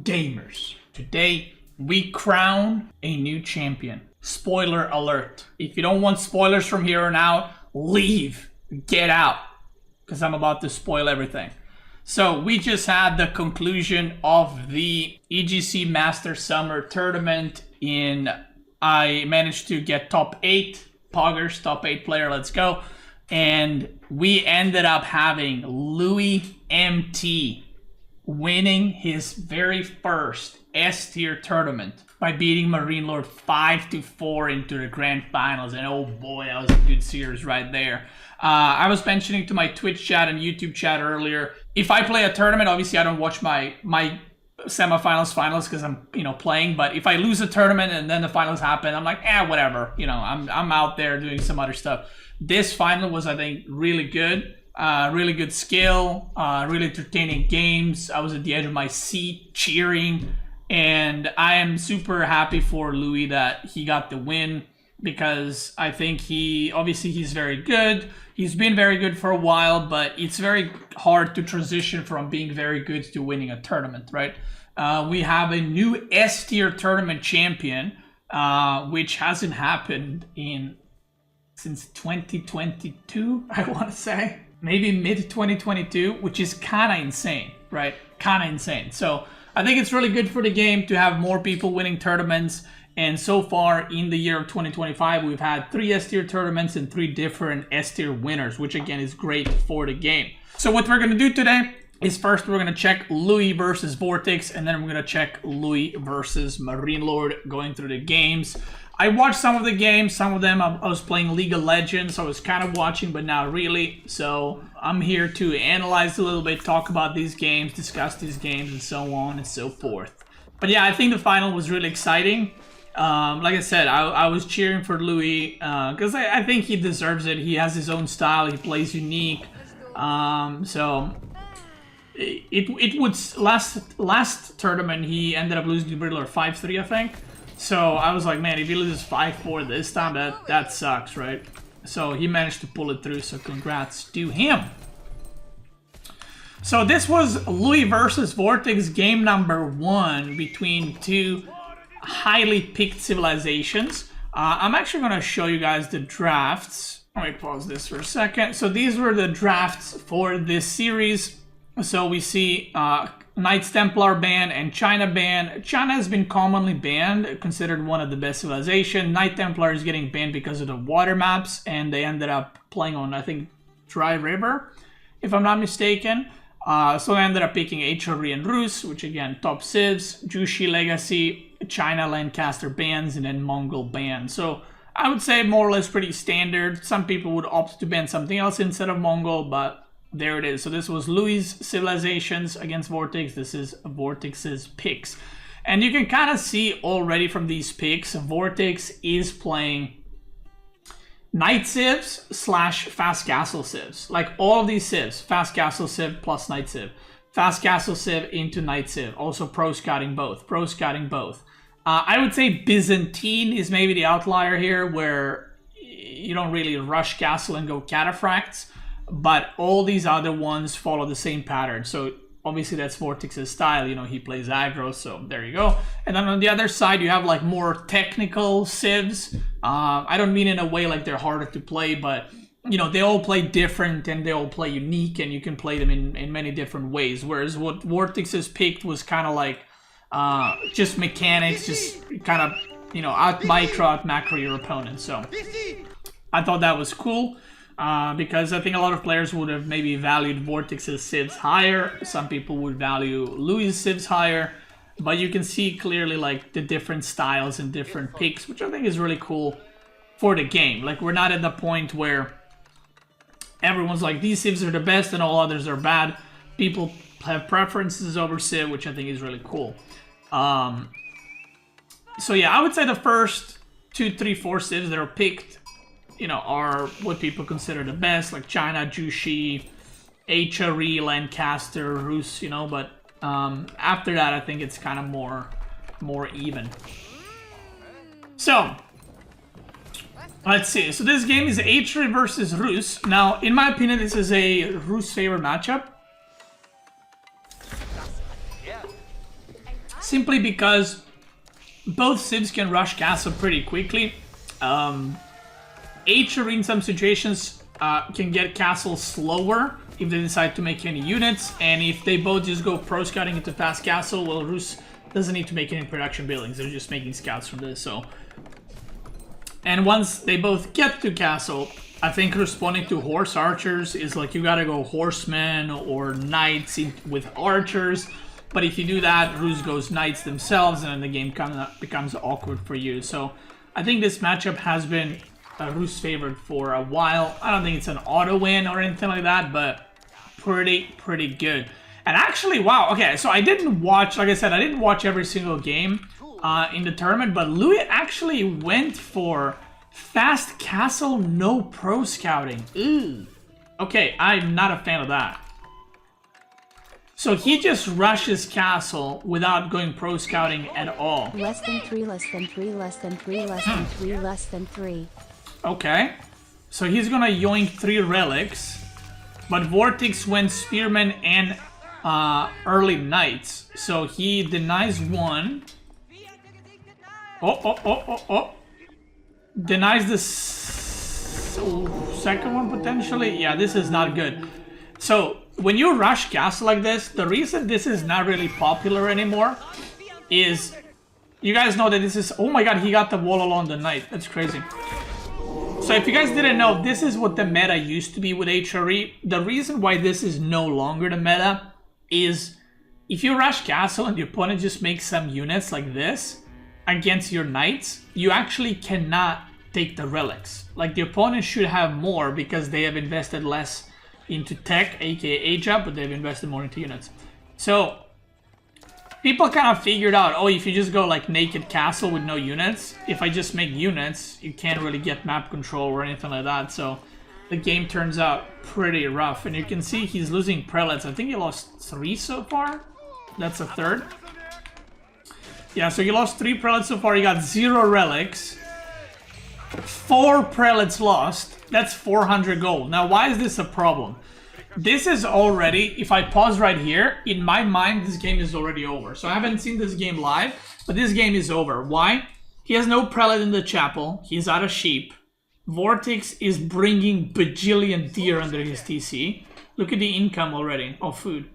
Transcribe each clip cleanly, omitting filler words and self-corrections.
gamers, today we crown a new champion. Spoiler alert. If you don't want spoilers from here on out, leave. Get out. Because I'm about to spoil everything. So we just had the conclusion of the EGC Master Summer Tournament I managed to get top 8. Poggers, top 8 player, let's go. And we ended up having Louis MT winning his very first S-tier tournament by beating Marine Lord 5-4 into the grand finals. And oh boy, that was a good series right there. I was mentioning to my Twitch chat and YouTube chat earlier, if I play a tournament, obviously I don't watch my semifinals, finals, because I'm, playing. But if I lose a tournament and then the finals happen, I'm like, whatever. I'm out there doing some other stuff. This final was, I think, really good. Really good skill, really entertaining games. I was at the edge of my seat cheering, and I am super happy for Louis that he got the win, because I think he's very good. He's been very good for a while, but it's very hard to transition from being very good to winning a tournament, right? We have a new S-tier tournament champion, which hasn't happened since 2022, I want to say. Maybe mid-2022, which is kind of insane, right? Kind of insane. So I think it's really good for the game to have more people winning tournaments. And so far in the year of 2025, we've had 3 S-tier tournaments and 3 different S-tier winners, which again is great for the game. So what we're going to do today is first we're going to check Louis versus Vortex, and then we're going to check Louis versus Marine Lord, going through the games. I watched some of the games, some of them I was playing League of Legends, so I was kind of watching, but not really. So I'm here to analyze a little bit, talk about these games, discuss these games, and so on and so forth. But yeah, I think the final was really exciting. Like I said, I was cheering for Louis because I think he deserves it. He has his own style, he plays unique. So it would last tournament he ended up losing to Brittler 5-3, I think. So I was like, man, if he loses 5-4 this time, that sucks, right? So he managed to pull it through, so congrats to him. So this was Louis versus Vortex game number 1 between 2 highly picked civilizations. I'm actually going to show you guys the drafts. Let me pause this for a second. So these were the drafts for this series. So we see Knights Templar ban and China ban. China has been commonly banned, considered one of the best civilizations. Knight Templar is getting banned because of the water maps, and they ended up playing on, I think, Dry River, if I'm not mistaken. So I ended up picking HRE and Rus, which again, top civs, Jushi Legacy, China Lancaster bans, and then Mongol ban. So I would say more or less pretty standard. Some people would opt to ban something else instead of Mongol, but there it is. So this was Louis' civilizations against Vortex. This is Vortex's picks. And you can kind of see already from these picks, Vortex is playing Knight civs / Fast Castle civs. Like all of these civs, Fast Castle civ plus Knight civ. Fast Castle civ into Knight civ. Also pro-scouting both. Pro-scouting both. I would say Byzantine is maybe the outlier here, where you don't really rush castle and go cataphracts. But all these other ones follow the same pattern. So obviously that's Vortex's style. He plays aggro, so there you go. And then on the other side, you have like more technical civs. I don't mean in a way like they're harder to play, but they all play different and they all play unique, and you can play them in many different ways. Whereas what Vortex's picked was kind of like just mechanics, just kind of out micro, out macro your opponent. So I thought that was cool. Because I think a lot of players would have maybe valued Vortex's civs higher. Some people would value Louis' civs higher. But you can see clearly like the different styles and different picks, which I think is really cool for the game. Like, we're not at the point where everyone's like, these civs are the best and all others are bad. People have preferences over civ, which I think is really cool. So yeah, I would say the first 2, 3, 4 civs that are picked are what people consider the best, like China, Jushi, HRE, Lancaster, Rus, but after that, I think it's kind of more even. So, let's see. So this game is HRE versus Rus. Now, in my opinion, this is a Rus favorite matchup. simply because both civs can rush castle pretty quickly. HRE in some situations can get castle slower if they decide to make any units, and if they both just go pro scouting into fast castle, well, Rus doesn't need to make any production buildings, they're just making scouts from this, so. And once they both get to castle, I think responding to horse archers is like, you gotta go horsemen or knights with archers, but if you do that, Rus goes knights themselves, and then the game becomes awkward for you. So I think this matchup has been Rus favored for a while. I don't think it's an auto win or anything like that, but pretty good. And actually, wow, okay, so I didn't watch, like I said, I didn't watch every single game in the tournament, but Louis actually went for fast castle, no pro scouting. Ooh. Okay, I'm not a fan of that. So he just rushes castle without going pro scouting at all. Less than 3, less than 3, less than 3, less than 3, less than 3. Okay, so he's gonna yoink 3 relics, but Vortex went spearmen and early knights, so he denies 1. Oh. Denies the second one potentially. Yeah, this is not good. So when you rush castle like this, the reason this is not really popular anymore is you guys know that this is, oh my god, he got the wall along the knight. That's crazy. So if you guys didn't know, this is what the meta used to be with HRE. The reason why this is no longer the meta is if you rush castle and the opponent just makes some units like this against your knights, you actually cannot take the relics. Like, the opponent should have more because they have invested less into tech, aka age-up, but they've invested more into units. So people kind of figured out, oh, if you just go like naked castle with no units, if I just make units, you can't really get map control or anything like that. So the game turns out pretty rough, and you can see he's losing prelates. I think he lost 3 so far. That's a third. Yeah, so he lost 3 prelates so far. He got 0 relics. 4 prelates lost. That's 400 gold. Now, why is this a problem? This is already, if I pause right here, in my mind, this game is already over. So I haven't seen this game live, but this game is over. Why? He has no prelate in the chapel. He's out of sheep. Vortex is bringing bajillion deer under his TC. Look at the income already of food.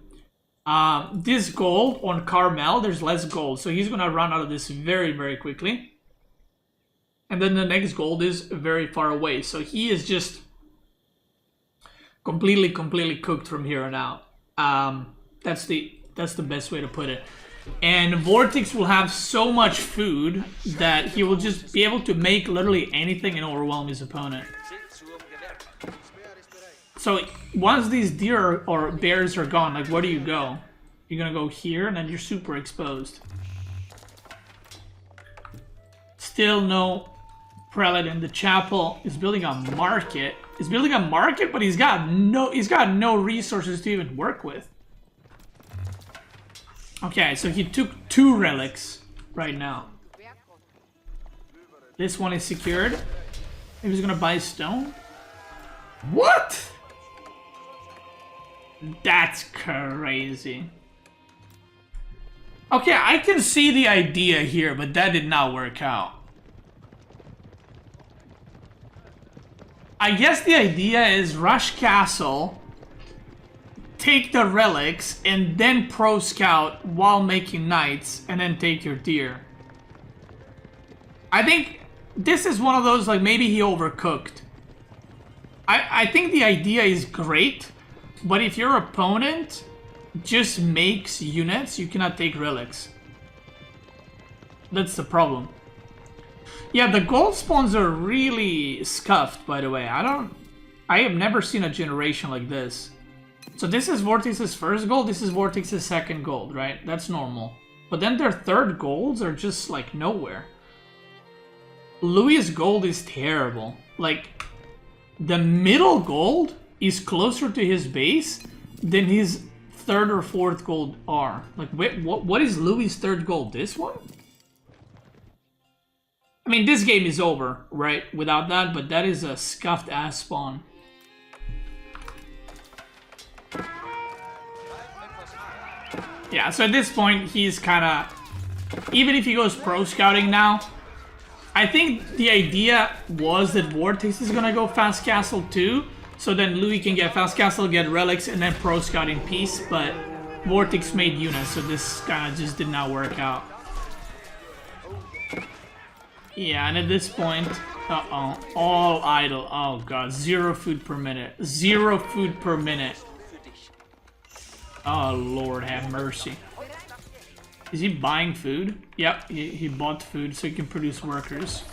This gold on Carmel, there's less gold, so he's gonna run out of this very, very quickly. And then the next gold is very far away, so he is just completely cooked from here on out. That's the best way to put it. And Vortex will have so much food that he will just be able to make literally anything and overwhelm his opponent. So once these deer or bears are gone, like, where do you go? You're gonna go here, and then you're super exposed. Still no prelate in the chapel. He's building a market. He's building a market, but he's got no resources to even work with. Okay, so he took 2 relics right now. This one is secured. Maybe he's gonna buy stone. What? That's crazy. Okay, I can see the idea here, but that did not work out. I guess the idea is rush castle, take the relics, and then pro scout while making knights, and then take your deer. I think this is one of those, like, maybe he overcooked. I think the idea is great, but if your opponent just makes units, you cannot take relics. That's the problem. Yeah, the gold spawns are really scuffed, by the way. I have never seen a generation like this. So this is Vortex's first gold, this is Vortex's second gold, right? That's normal. But then their third golds are just like nowhere. Louis' gold is terrible. Like, the middle gold is closer to his base than his third or fourth gold are. Like, wait, what is Louis' third gold? This one? I mean, this game is over, right? Without that, but that is a scuffed ass spawn. Yeah, so at this point, he's kind of even if he goes pro scouting now, I think the idea was that Vortex is gonna go fast castle too, so then Louis can get fast castle, get relics, and then pro scout in peace, but Vortex made units, so this kind of just did not work out. Yeah, and at this point, all idle. Oh god, 0 food per minute. 0 food per minute. Oh Lord, have mercy. Is he buying food? Yep, he bought food so he can produce workers.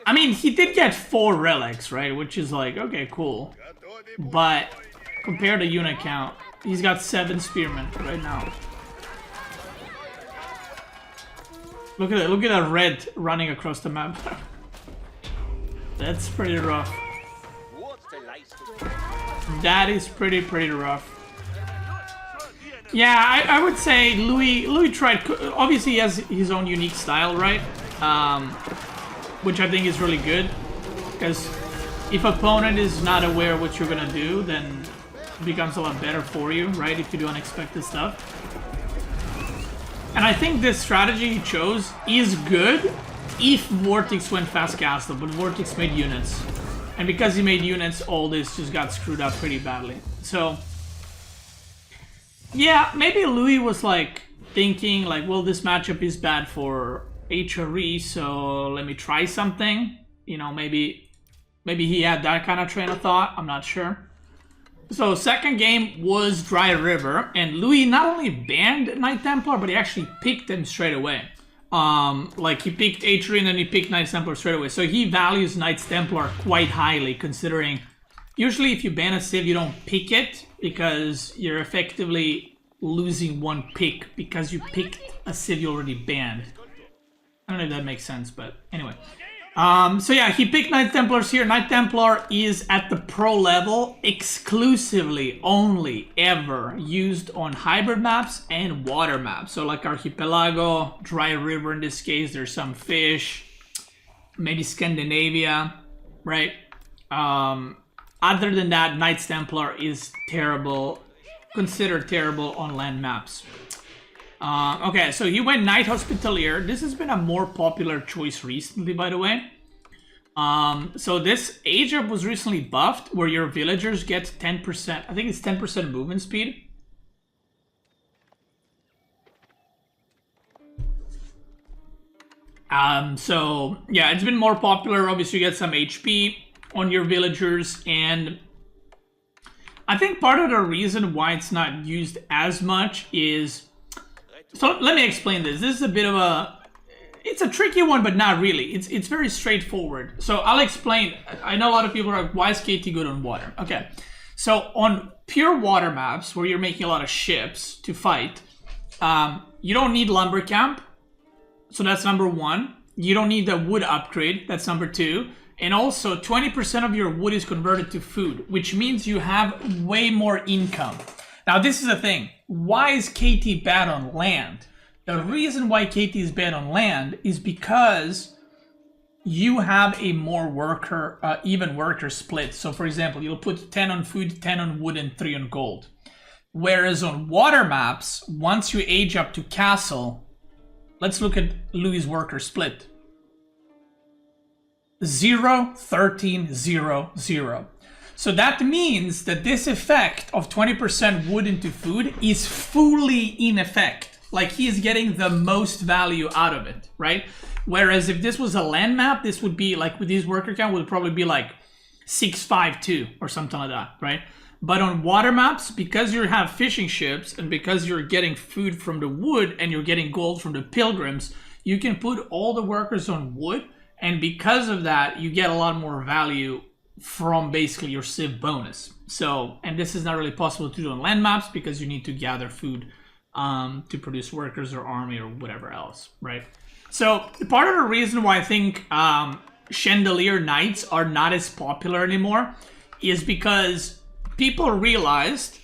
I mean, he did get 4 relics, right? Which is like, okay, cool. But compared to unit count, he's got 7 spearmen right now. Look at that red running across the map. That's pretty rough. That is pretty rough. Yeah, I would say Louis tried. Obviously, he has his own unique style, right? Which I think is really good, because if opponent is not aware what you're gonna do, then it becomes a lot better for you, right? If you do unexpected stuff. And I think this strategy he chose is good if Vortex went fast castle, but Vortex made units. And because he made units, all this just got screwed up pretty badly. So, yeah, maybe Louis was like thinking like, well, this matchup is bad for HRE, so let me try something. You know, maybe he had that kind of train of thought, I'm not sure. So second game was Dry River, and Louis not only banned Knight Templar, but he actually picked them straight away. Like he picked HRE and then he picked Knight Templar straight away. So he values Knights Templar quite highly, considering usually if you ban a civ, you don't pick it because you're effectively losing 1 pick because you picked a civ you already banned. I don't know if that makes sense, but anyway. So yeah, he picked Knight Templars here. Knight Templar is at the pro level, exclusively, only, ever used on hybrid maps and water maps. So like Archipelago, Dry River in this case, there's some fish, maybe Scandinavia, right? Other than that, Knights Templar is terrible, considered terrible on land maps. Okay, so he went Knight Hospitalier. This has been a more popular choice recently, by the way. So this age up was recently buffed, where your villagers get 10%, I think it's 10% movement speed. So yeah, it's been more popular. Obviously you get some HP on your villagers, and I think part of the reason why it's not used as much is... So let me explain this. This is a bit of a... It's a tricky one, but not really. It's very straightforward. So I'll explain. I know a lot of people are like, why is KT good on water? Okay. So on pure water maps, where you're making a lot of ships to fight, you don't need lumber camp. So that's number 1. You don't need the wood upgrade. That's number 2. And also 20% of your wood is converted to food, which means you have way more income. Now, this is the thing. Why is KT bad on land? The reason why KT is bad on land is because you have a more worker, even worker split. So, for example, you'll put 10 on food, 10 on wood, and 3 on gold. Whereas on water maps, once you age up to castle, let's look at Louis' worker split. 0, 13, 0, 0. So that means that this effect of 20% wood into food is fully in effect. Like, he is getting the most value out of it, right? Whereas if this was a land map, this would be like, with these worker count, would probably be like 652 or something like that, right? But on water maps, because you have fishing ships and because you're getting food from the wood and you're getting gold from the pilgrims, you can put all the workers on wood, and because of that, you get a lot more value from basically your civ bonus. So, and this is not really possible to do on land maps because you need to gather food to produce workers or army or whatever else, right? So part of the reason why I think Chandelier Knights are not as popular anymore is because people realized,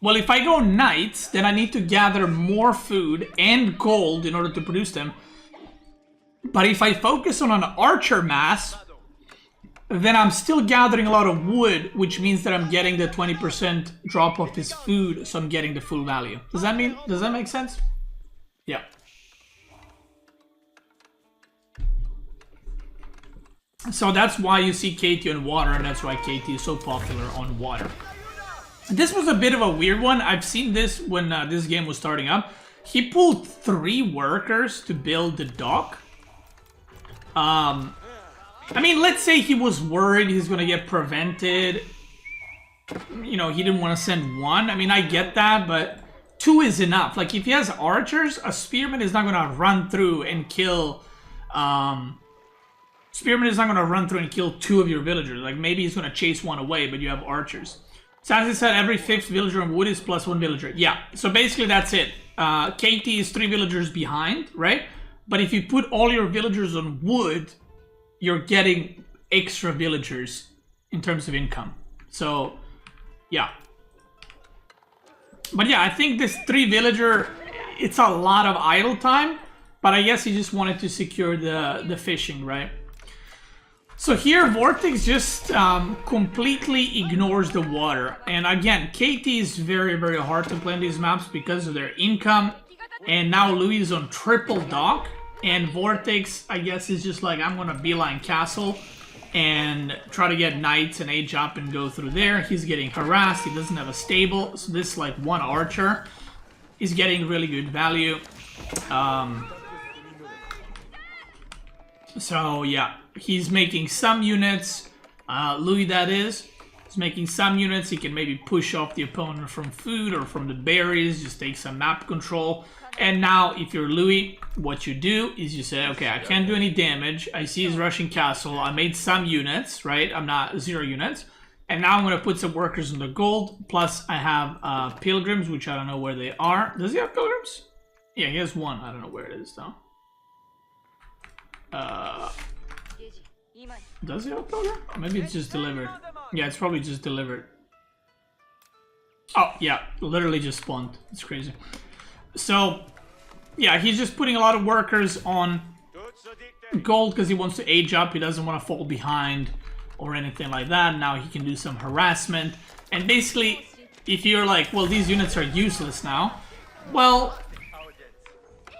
well, if I go Knights, then I need to gather more food and gold in order to produce them. But if I focus on an archer mass, then I'm still gathering a lot of wood, which means that I'm getting the 20% drop off his food, so I'm getting the full value. Does that make sense? Yeah. So that's why you see KT on water, and that's why KT is so popular on water. This was a bit of a weird one. I've seen this when this game was starting up. He pulled 3 workers to build the dock. I mean, let's say he was worried he's gonna get prevented. You know, he didn't want to send 1. I mean, I get that, but 2 is enough. Like, if he has archers, a spearman is not gonna run through and kill... Spearman is not gonna run through and kill 2 of your villagers. Like, maybe he's gonna chase 1 away, but you have archers. So as I said, every 5th villager on wood is plus 1 villager. Yeah, so basically that's it. KT is 3 villagers behind, right? But if you put all your villagers on wood, you're getting extra villagers in terms of income. So, yeah. But yeah, I think this 3 villager, it's a lot of idle time. But I guess he just wanted to secure the fishing, right? So here, Vortex just completely ignores the water. And again, KT is very, very hard to play in these maps because of their income. And now Louis is on triple dock. And Vortex, I guess, is just like, I'm going to beeline castle and try to get knights and age up and go through there. He's getting harassed. He doesn't have a stable. So this, like, 1 archer is getting really good value. So, yeah. He's making some units, Louis that is. He's making some units. He can maybe push off the opponent from food or from the berries, just take some map control. And now, if you're Louis, what you do is you say, okay, I can't do any damage. I see his Russian castle. I made some units, right? I'm not 0 units. And now I'm going to put some workers in the gold. Plus, I have pilgrims, which I don't know where they are. Does he have pilgrims? Yeah, he has 1. I don't know where it is, though. Does he have a pilgrim? Maybe it's just delivered. Yeah, it's probably just delivered. Oh, yeah. Literally just spawned. It's crazy. So, yeah, he's just putting a lot of workers on gold because he wants to age up. He doesn't want to fall behind or anything like that. Now he can do some harassment. And basically, if you're like, well, these units are useless now. Well,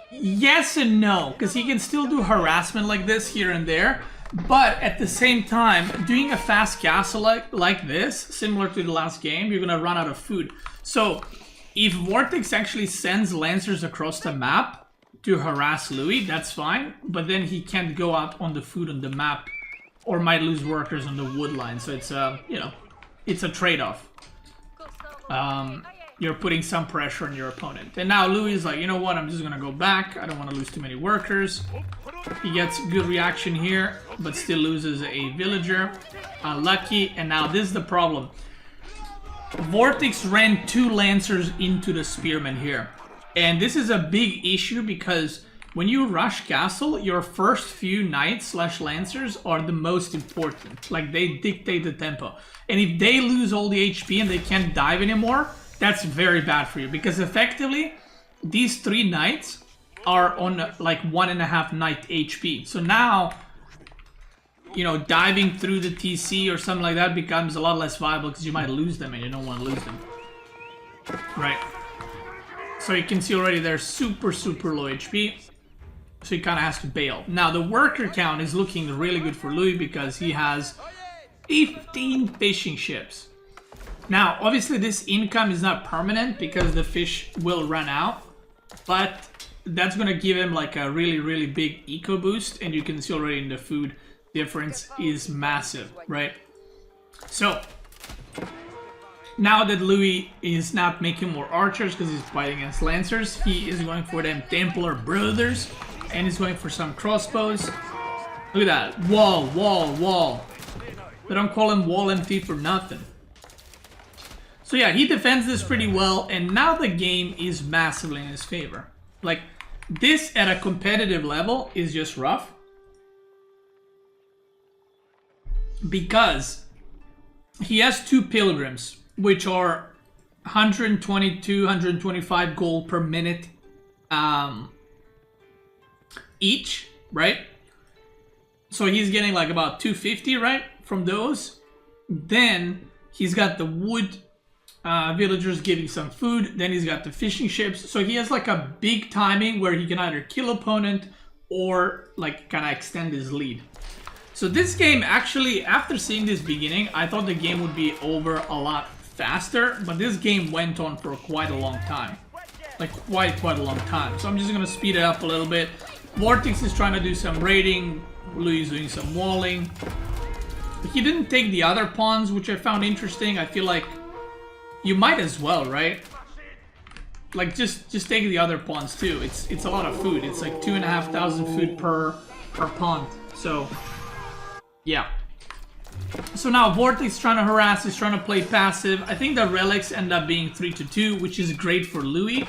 yes and no. Because he can still do harassment like this here and there. But at the same time, doing a fast castle like this, similar to the last game, you're going to run out of food. So, if Vortex actually sends Lancers across the map to harass Louis, that's fine. But then he can't go out on the food on the map or might lose workers on the wood line. So it's you know, it's a trade-off. You're putting some pressure on your opponent. And now Louis is like, you know what, I'm just going to go back. I don't want to lose too many workers. He gets good reaction here, but still loses a villager. Unlucky. And now this is the problem. Vortex ran 2 Lancers into the Spearman here. And this is a big issue because when you rush castle, your first few knights / Lancers are the most important. Like, they dictate the tempo. And if they lose all the HP and they can't dive anymore, that's very bad for you. Because effectively, these 3 knights are on like 1.5 knight HP. So now, you know, diving through the TC or something like that becomes a lot less viable because you might lose them and you don't want to lose them. Right. So you can see already they're super, super low HP. So he kind of has to bail. Now the worker count is looking really good for Louis because he has 15 fishing ships. Now, obviously this income is not permanent because the fish will run out. But that's going to give him like a really, really big eco boost. And you can see already in the food difference is massive, right? So, now that Louis is not making more archers because he's fighting against Lancers, he is going for them Templar Brothers. And he's going for some crossbows. Look at that. Wall, wall, wall. They don't call him Wall MT for nothing. So yeah, he defends this pretty well. And now the game is massively in his favor. Like, this at a competitive level is just rough. Because he has 2 pilgrims, which are 122, 125 gold per minute each, right? So he's getting like about 250, right? from those. Then he's got the wood villagers giving some food. Then he's got the fishing ships. So he has like a big timing where he can either kill opponent or like kind of extend his lead. So this game actually, after seeing this beginning, I thought the game would be over a lot faster, but this game went on for quite a long time. Like quite a long time. So I'm just gonna speed it up a little bit. Vortex is trying to do some raiding. Louis is doing some walling. He didn't take the other pawns, which I found interesting. I feel like you might as well, right? Like just take the other pawns too. It's a lot of food. It's like 2,500 food per pawn. So yeah. So now Vortex is trying to harass, he's trying to play passive. I think the relics end up being 3-2, which is great for Louis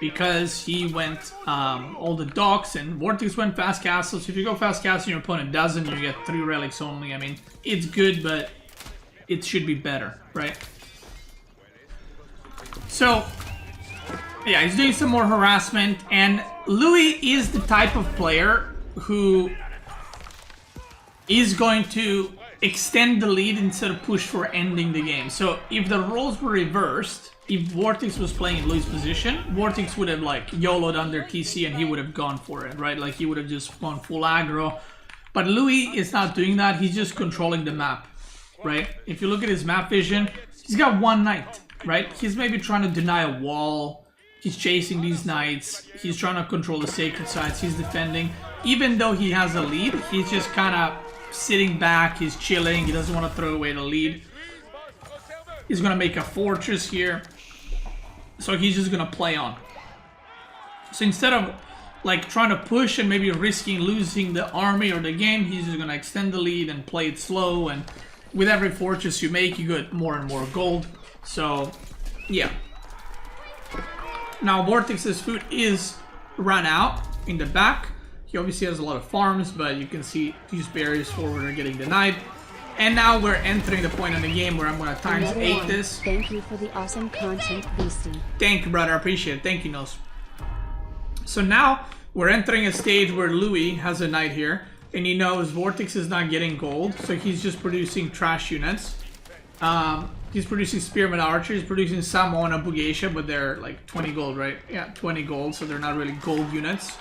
because he went all the docks and Vortex went fast castle. So if you go fast castle and your opponent doesn't, you get 3 relics only. I mean, it's good, but it should be better, right? So yeah, he's doing some more harassment, and Louis is the type of player who is going to extend the lead instead of push for ending the game. So if the roles were reversed, if Vortex was playing in Louis' position, Vortex would have like YOLO'd under TC and he would have gone for it, right? Like he would have just gone full aggro. But Louis is not doing that, he's just controlling the map, right? If you look at his map vision, he's got 1 knight, right? He's maybe trying to deny a wall, he's chasing these knights, he's trying to control the sacred sites, he's defending. Even though he has a lead, he's just kind of sitting back, he's chilling, he doesn't want to throw away the lead. He's going to make a fortress here. So he's just going to play on. So instead of like trying to push and maybe risking losing the army or the game, he's just going to extend the lead and play it slow. And with every fortress you make, you get more and more gold. So yeah. Now Vortex's food is run out in the back. He obviously has a lot of farms, but you can see these barriers forward are getting denied. And now we're entering the point in the game where I'm going to times 8 this. Thank you for the awesome content, Beasty. Thank you, brother. I appreciate it. Thank you, Nos. So now we're entering a stage where Louis has a knight here, and he knows Vortex is not getting gold, so he's just producing trash units. He's producing spearman archers, he's producing some on a Bugatia, but they're like 20 gold, right? Yeah, 20 gold, so they're not really gold units.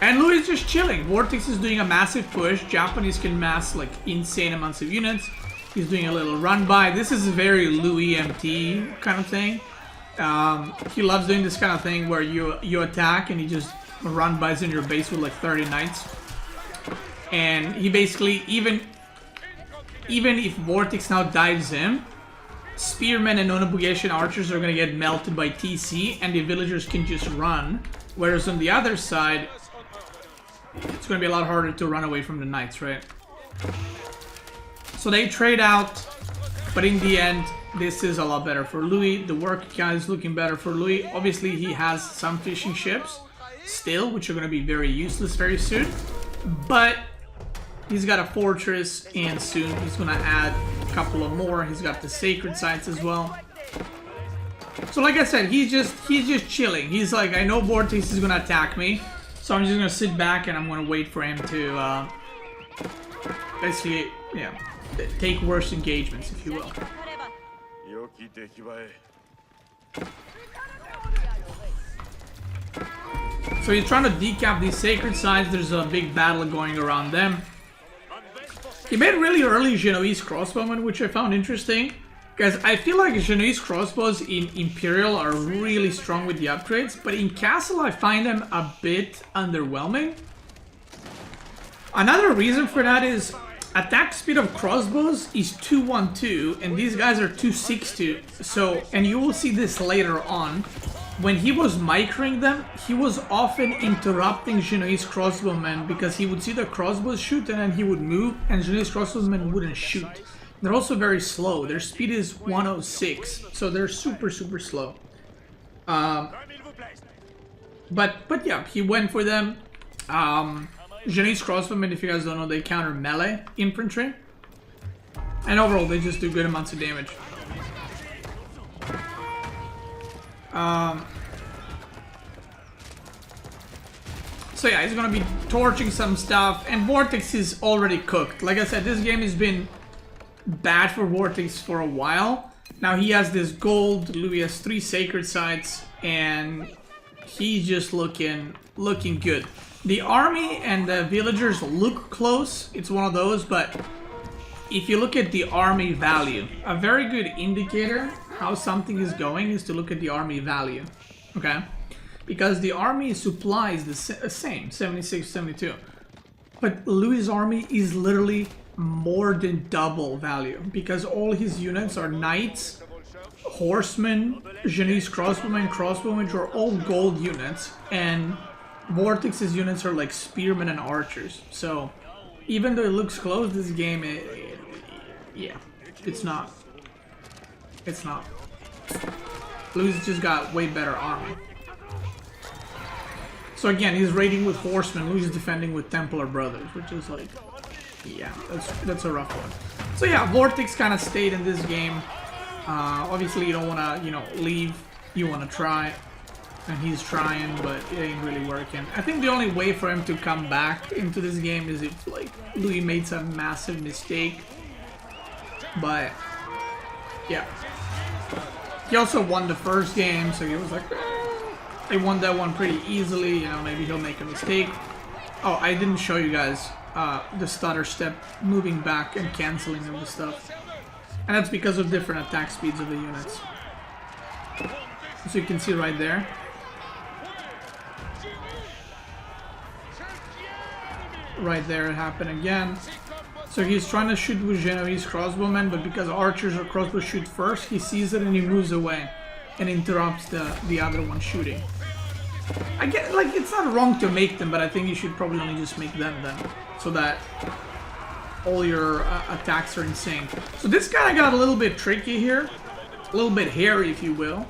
And Louis is just chilling. Vortex is doing a massive push. Japanese can mass like insane amounts of units. He's doing a little run by. This is a very Louis MT kind of thing. He loves doing this kind of thing where you attack and he just run bys in your base with like 30 knights. And he basically, even if Vortex now dives in, spearmen and Onabugation archers are going to get melted by TC and the villagers can just run. Whereas on the other side, it's going to be a lot harder to run away from the knights, right? So they trade out, but in the end, this is a lot better for Louis. The work count is looking better for Louis. Obviously, he has some fishing ships still, which are going to be very useless very soon. But he's got a fortress, and soon he's going to add a couple of more. He's got the sacred sites as well. So like I said, he's just chilling. He's like, I know Vortex is going to attack me. So I'm just going to sit back and I'm going to wait for him to basically, yeah, take worse engagements, if you will. So he's trying to decap these sacred sites. There's a big battle going around them. He made really early Genoese crossbowmen, which I found interesting. Guys, I feel like Genoese crossbows in Imperial are really strong with the upgrades, but in Castle I find them a bit underwhelming. Another reason for that is attack speed of crossbows is 212 and these guys are 262. So, and you will see this later on, when he was microing them, he was often interrupting Genoese crossbowmen because he would see the crossbows shoot and then he would move and Genoese crossbowmen wouldn't shoot. They're also very slow. Their speed is 106, so they're super slow. But yeah, he went for them. Genoese crossbowmen, if you guys don't know, they counter melee infantry, and overall they just do good amounts of damage. So yeah, he's gonna be torching some stuff, and Vortex is already cooked. Like I said, this game has been bad for Vortex for a while. Now he has this gold, Louis has 3 sacred sites, and he's just looking good. The army and the villagers look close, it's one of those, but if you look at the army value, a very good indicator how something is going is to look at the army value, okay? Because the army supply is the same, 76, 72. But Louis' army is literally more than double value, because all his units are knights, horsemen, Genoese crossbowmen, which are all gold units, and Vortex's units are like spearmen and archers. So even though it looks close, this game, yeah, it's not. It's not. Louis just got way better army. So again, he's raiding with horsemen. Louis is defending with Templar brothers, which is like, yeah, that's a rough one. So yeah, Vortex kind of stayed in this game. Obviously, you don't want to, you know, leave. You want to try, and he's trying, but it ain't really working. I think the only way for him to come back into this game is if like Louis made some massive mistake. But yeah, he also won the first game, so he was like, they won that one pretty easily. You know, maybe he'll make a mistake. Oh, I didn't show you guys the stutter step, moving back and canceling of the stuff. And that's because of different attack speeds of the units. So you can see right there. Right there it happened again. So he's trying to shoot with Genoese crossbowmen, but because archers or crossbows shoot first, he sees it and he moves away and interrupts the other one shooting. I get, like, it's not wrong to make them, but I think you should probably only just make them then, so that all your attacks are in sync. So this kind of got a little bit tricky here, a little bit hairy, if you will,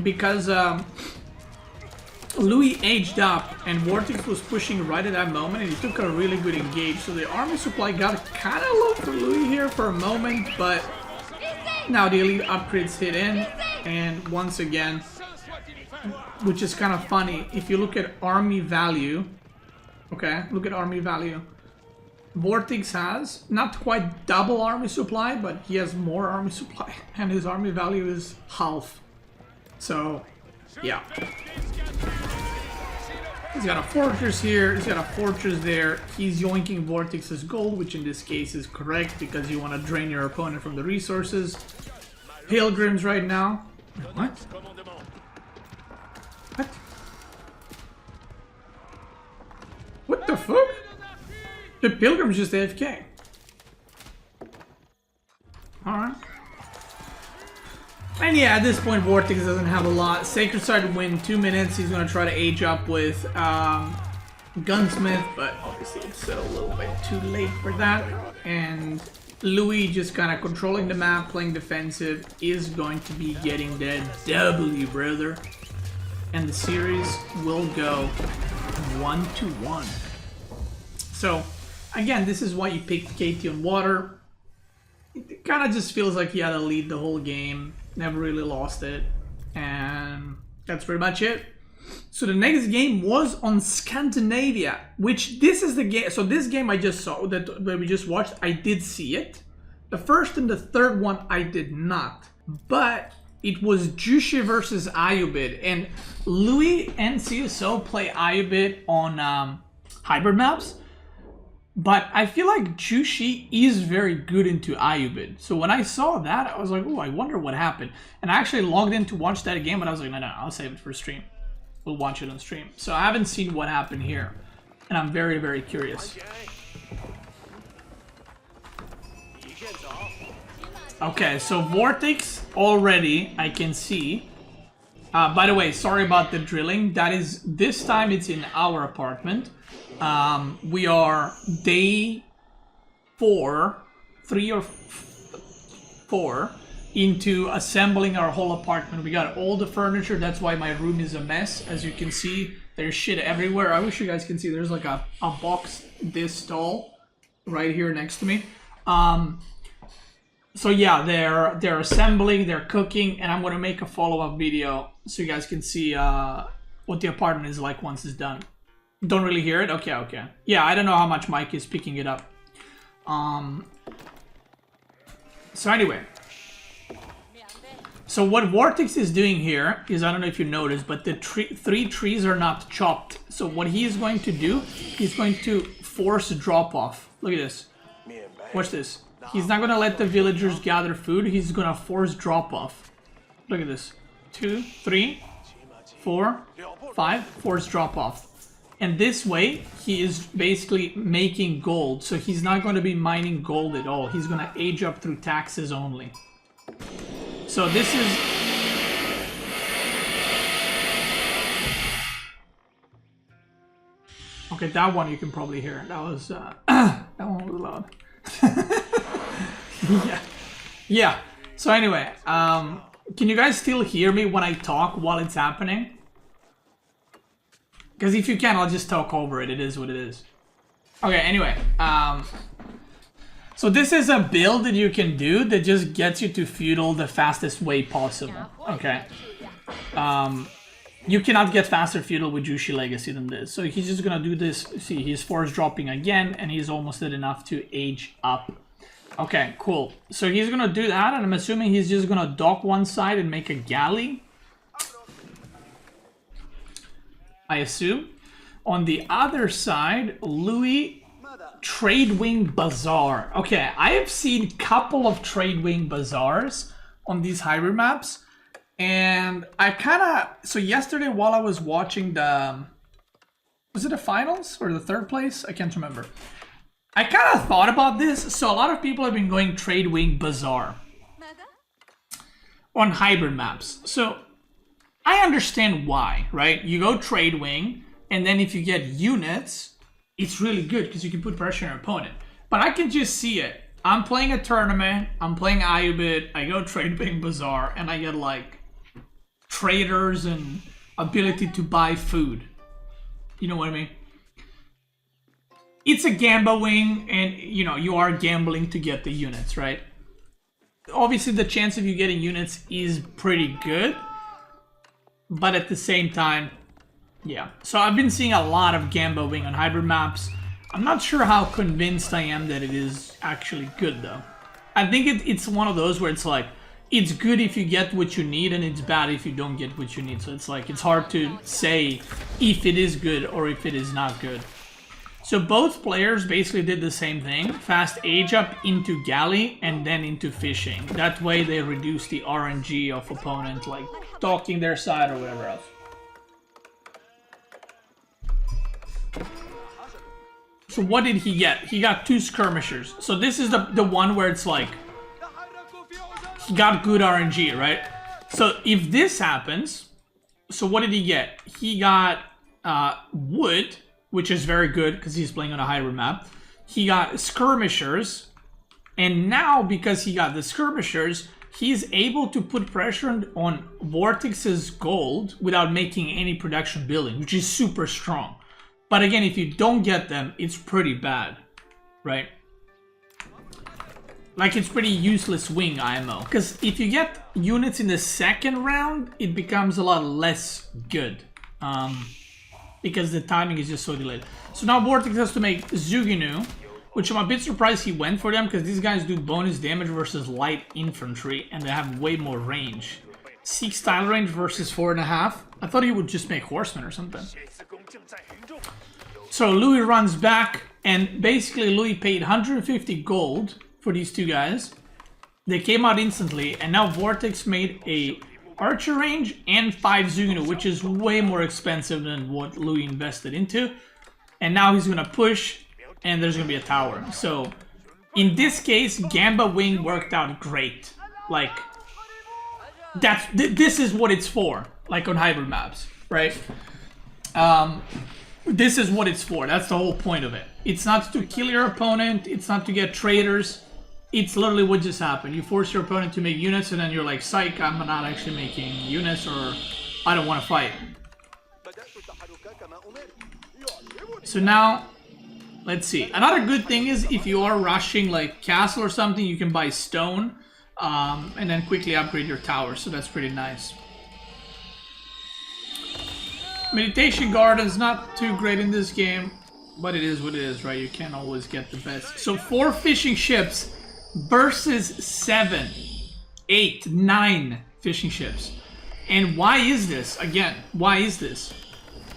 because Louis aged up and Vortex was pushing right at that moment, and he took a really good engage. So the army supply got kind of low for Louis here for a moment, but now the elite upgrades hit in, and once again, which is kind of funny, if you look at army value, okay, look at army value. Vortex has not quite double army supply, but he has more army supply, and his army value is half. So, yeah. He's got a fortress here, he's got a fortress there, he's yoinking Vortex's gold, which in this case is correct because you want to drain your opponent from the resources. Pilgrims right now. What? What? What the fuck? The Pilgrim's just AFK. Alright. And yeah, at this point, Vortex doesn't have a lot. Sacred Side win 2 minutes. He's going to try to age up with Gunsmith, but obviously it's a little bit too late for that. And Louis, just kind of controlling the map, playing defensive, is going to be getting that W, brother. And the series will go 1-1. So, again, this is why you picked KT on water. It kind of just feels like he had a lead the whole game. Never really lost it. And that's pretty much it. So the next game was on Scandinavia, which this is the game. So this game I just saw, that we just watched, I did see it. The first and the third one I did not. But it was Juche versus Ayubid. And Louis and CSO play Ayubid on hybrid maps. But I feel like Juche is very good into Ayubid. So when I saw that, I was like, oh, I wonder what happened. And I actually logged in to watch that game, but I was like, no, I'll save it for stream. We'll watch it on stream. So I haven't seen what happened here. And I'm very, very curious. Okay, so Vortex already, I can see. By the way, sorry about the drilling. That is, this time it's in our apartment. We are day 3 or 4 into assembling our whole apartment. We got all the furniture. That's why my room is a mess. As you can see, there's shit everywhere. I wish you guys can see. There's like a box this tall right here next to me. So yeah, they're assembling, they're cooking, and I'm gonna make a follow-up video so you guys can see what the apartment is like once it's done. Don't really hear it? Okay, okay. Yeah, I don't know how much Mike is picking it up. So anyway. So what Vortex is doing here is, I don't know if you noticed, but the three trees are not chopped. So what he is going to do, he's going to force drop off. Look at this. Watch this. He's not going to let the villagers gather food. He's going to force drop off. Look at this. 2, 3, 4, 5, force drop off. And this way, he is basically making gold. So he's not going to be mining gold at all. He's going to age up through taxes only. So this is... Okay, that one you can probably hear. That was... that one was loud. Yeah. Yeah. So anyway, can you guys still hear me when I talk while it's happening? Because if you can, I'll just talk over it. It is what it is. Okay, anyway. So this is a build that you can do that just gets you to feudal the fastest way possible. Okay. You cannot get faster feudal with Jushi Legacy than this. So he's just gonna do this. See, he's force dropping again, and he's almost at enough to age up. Okay, cool. So he's gonna do that, and I'm assuming he's just gonna dock one side and make a galley. I assume. On the other side, Louis Tradewing Bazaar. Okay, I have seen a couple of Tradewing Bazaars on these hybrid maps. And I kind of... So yesterday while I was watching the... Was it the finals or the third place? I can't remember. I kind of thought about this. So a lot of people have been going Tradewing Bazaar on hybrid maps. So I understand why, right? You go Tradewing, and then if you get units, it's really good because you can put pressure on your opponent. But I can just see it. I'm playing a tournament, I'm playing Ayubit, I go Tradewing Bazaar, and I get like traders and ability to buy food. You know what I mean? It's a gambling, and you know, you are gambling to get the units, right? Obviously the chance of you getting units is pretty good, but at the same time, yeah. So I've been seeing a lot of gambling on hybrid maps. I'm not sure how convinced I am that it is actually good though. I think it's one of those where it's like, it's good if you get what you need and it's bad if you don't get what you need. So it's like, it's hard to say if it is good or if it is not good. So both players basically did the same thing. Fast age up into galley and then into fishing. That way they reduce the RNG of opponent, like docking their side or whatever else. So what did he get? He got 2 skirmishers. So this is the one where it's like, he got good RNG, right? So if this happens, so what did he get? He got wood, which is very good because he's playing on a hybrid map. He got skirmishers, and now because he got the skirmishers, he's able to put pressure on Vortex's gold without making any production building, which is super strong. But again, if you don't get them, it's pretty bad, right? Like, it's pretty useless wing IMO. Because if you get units in the second round, it becomes a lot less good. Because the timing is just so delayed. So now Vortex has to make Zuginu, which I'm a bit surprised he went for them, because these guys do bonus damage versus light infantry, and they have way more range. 6 tile range versus 4.5. I thought he would just make horsemen or something. So Louis runs back, and basically Louis paid 150 gold for these 2 guys. They came out instantly, and now Vortex made a archer range and 5 Zuginu, which is way more expensive than what Louis invested into. And now he's gonna push, and there's gonna be a tower. So in this case, Gamba Wing worked out great. Like, this is what it's for, like on hybrid maps, right? This is what it's for. That's the whole point of it. It's not to kill your opponent. It's not to get traders. It's literally what just happened. You force your opponent to make units, and then you're like, psych, I'm not actually making units, or I don't want to fight. So now, let's see. Another good thing is if you are rushing like castle or something, you can buy stone and then quickly upgrade your tower. So that's pretty nice. Meditation Garden's not too great in this game, but it is what it is, right? You can't always get the best. So 4 fishing ships versus 7, 8, 9 fishing ships. And why is this? Again, why is this?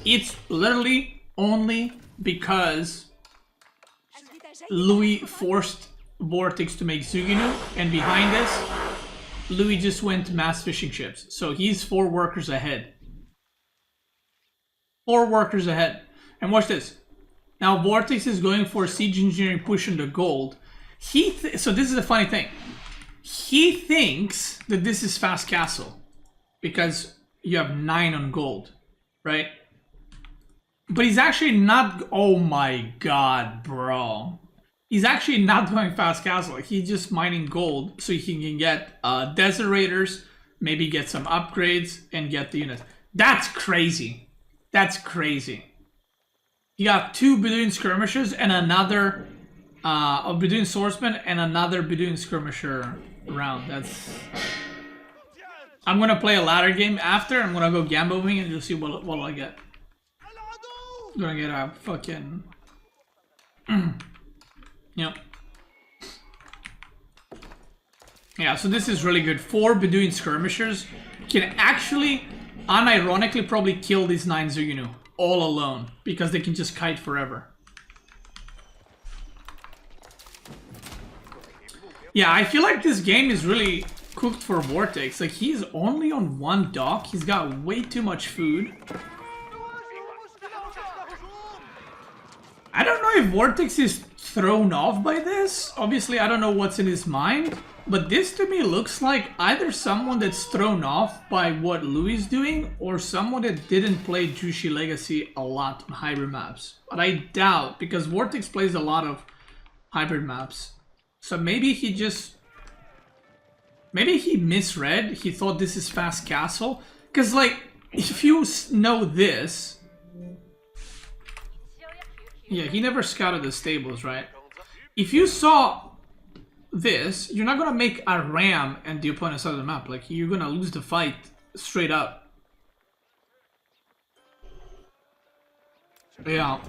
It's literally only because Louis forced Vortex to make Zuginu, and behind this, Louis just went mass fishing ships. So he's 4 workers ahead. 4 workers ahead. And watch this. Now Vortex is going for siege engineering push into gold. So this is the funny thing. He thinks that this is fast castle because you have 9 on gold, right? But he's actually not. Oh my god, bro. He's actually not doing fast castle. He's just mining gold so he can get desert raiders, maybe get some upgrades, and get the units. That's crazy. That's crazy. You got 2 Bedouin skirmishers and another Bedouin swordsman and another Bedouin skirmisher round. That's. I'm gonna play a ladder game after. I'm gonna go gambling and just see what I get. I'm gonna get a fucking. Yep. Yeah, so this is really good. 4 Bedouin skirmishers can actually, unironically, probably kill these 9 Zuginu all alone because they can just kite forever. Yeah, I feel like this game is really cooked for Vortex. Like, he's only on 1 dock. He's got way too much food. I don't know if Vortex is thrown off by this. Obviously, I don't know what's in his mind. But this to me looks like either someone that's thrown off by what Louis is doing or someone that didn't play Jushi Legacy a lot on hybrid maps. But I doubt, because Vortex plays a lot of hybrid maps. So maybe he just... maybe he misread. He thought this is fast castle. Because, like, if you know this... yeah, he never scouted the stables, right? If you saw this, you're not gonna make a ram and the opponent's side of the map. Like, you're gonna lose the fight straight up. Yeah.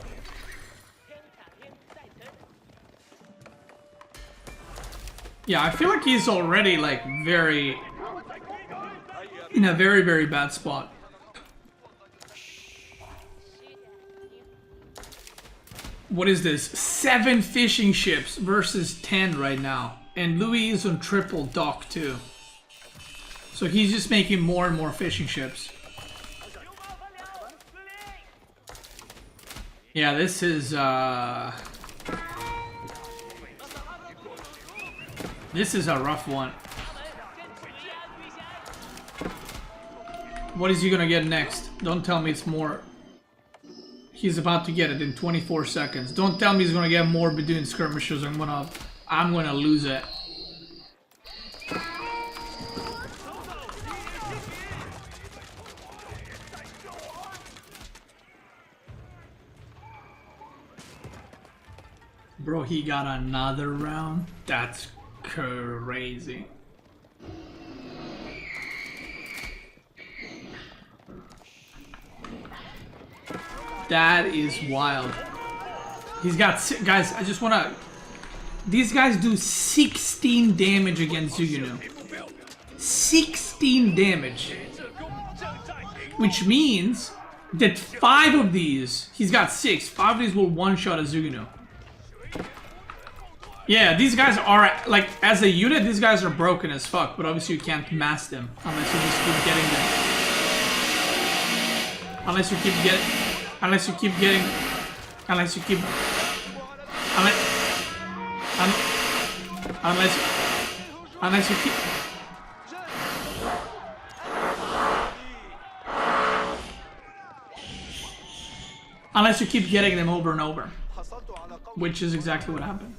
Yeah, I feel like he's already, like, very... in a very, very bad spot. What is this? 7 fishing ships versus 10 right now. And Louis is on triple dock too. So he's just making more and more fishing ships. Yeah, this is a rough one. What is he gonna get next? Don't tell me it's more. He's about to get it in 24 seconds. Don't tell me he's gonna get more Bedouin skirmishers. I'm gonna lose it. Bro, he got another round? That's crazy. That is wild. He's got... guys, I just wanna... these guys do 16 damage against Zuginu. 16 damage. Which means that 5 of these... he's got 6. 5 of these will one-shot a Zuginu. Yeah, these guys are... like, as a unit, these guys are broken as fuck. But obviously you can't mass them. Unless you just keep getting them. Unless you keep getting... unless you keep getting... unless you keep... unless you keep... unless you keep getting them over and over. Which is exactly what happened.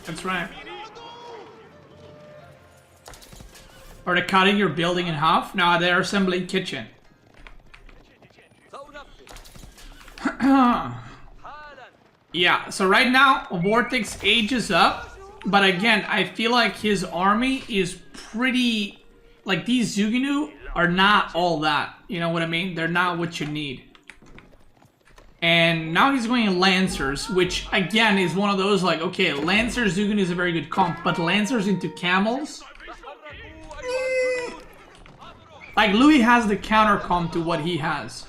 That's right. Are they cutting your building in half? No, they're assembling kitchen. Yeah, so right now, Vortex ages up. But again, I feel like his army is pretty... Like, these Zuginu are not all that. You know what I mean? They're not what you need. And now he's going Lancers, which, again, is one of those, like, okay, Lancers, Zuginu is a very good comp. But Lancers into Camels... Like, Louis has the counter comp to what he has.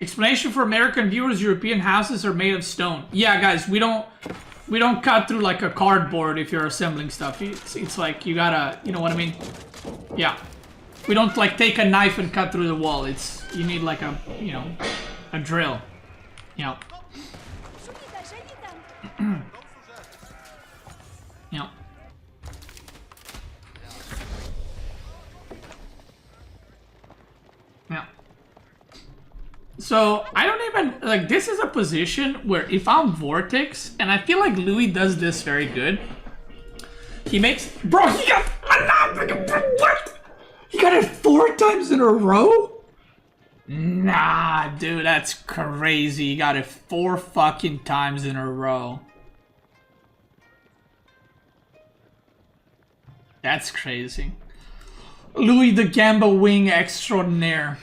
Explanation for American viewers: European houses are made of stone. Yeah, guys, we don't cut through like a cardboard if you're assembling stuff. It's like you gotta, you know what I mean? Yeah, we don't like take a knife and cut through the wall. It's you need like a, you know, a drill. Yeah. Yeah. Yeah. So, I don't even, like, this is a position where if I'm Vortex, and I feel like Louis does this very good, he makes, bro, he got, what? He got it 4 times in a row? Nah, dude, that's crazy. He got it 4 fucking times in a row. That's crazy. Louis the Gamba Wing extraordinaire.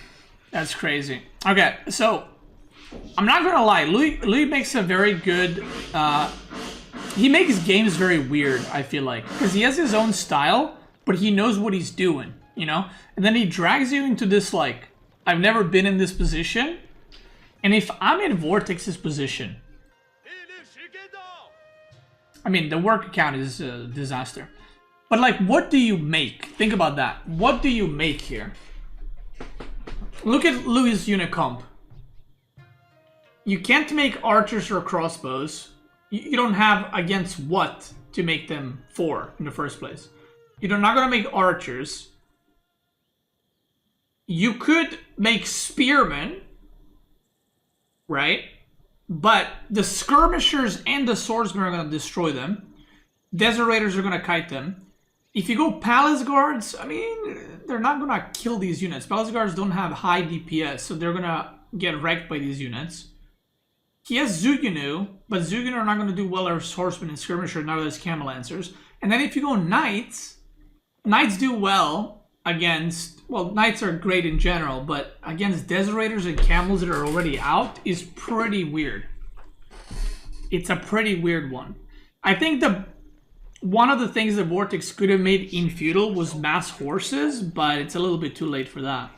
That's crazy. Okay, so I'm not gonna lie, Louis makes a very good he makes games very weird, I feel like. Because he has his own style, but he knows what he's doing, you know? And then he drags you into this like, I've never been in this position. And if I'm in Vortex's position, I mean the work account is a disaster. But like, what do you make? Think about that. What do you make here? Look at Louis' unit comp. You can't make archers or crossbows. You don't have against what to make them 4 in the first place. You're not gonna make archers. You could make spearmen, right? But the skirmishers and the swordsmen are gonna destroy them. Desert raiders are gonna kite them. If you go Palace Guards, I mean, they're not gonna kill these units. Palace Guards don't have high DPS, so they're gonna get wrecked by these units. He has Zuginu, but Zuginu are not gonna do well as horsemen and skirmishers, not as camel lancers. And then if you go Knights, Knights do well against, well, Knights are great in general, but against Desert Raiders and camels that are already out is pretty weird. It's a pretty weird one. I think one of the things that Vortex could have made in Feudal was mass horses, but it's a little bit too late for that.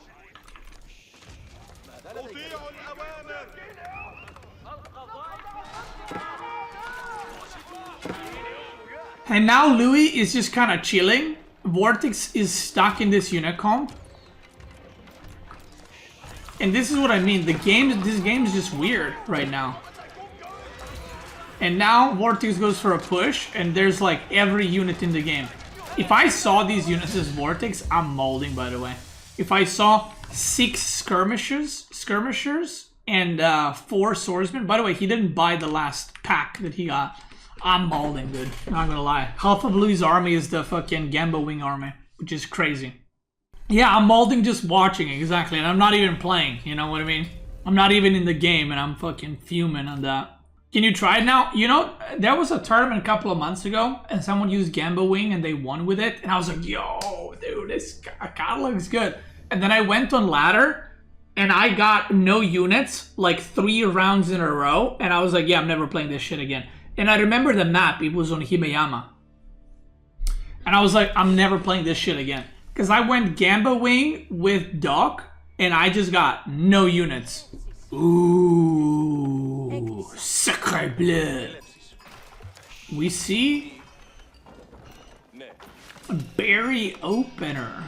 And now Louis is just kind of chilling. Vortex is stuck in this unit comp. And this is what I mean. This game is just weird right now. And now Vortex goes for a push, and there's like every unit in the game. If I saw these units as Vortex, I'm molding, by the way. If I saw 6 skirmishers and 4 swordsmen, by the way, he didn't buy the last pack that he got. I'm molding, dude. Not gonna lie. Half of Louis' army is the fucking Gamba Wing army, which is crazy. Yeah, I'm molding just watching, exactly. And I'm not even playing, you know what I mean? I'm not even in the game, and I'm fucking fuming on that. Can you try it now? You know, there was a tournament a couple of months ago, and someone used Gamba Wing, and they won with it. And I was like, yo, dude, this kind of looks good. And then I went on ladder, and I got no units, like 3 rounds in a row. And I was like, yeah, I'm never playing this shit again. And I remember the map, it was on Hibayama. And I was like, I'm never playing this shit again. Because I went Gamba Wing with Doc, and I just got no units. Ooh, sacre bleu. We see a berry opener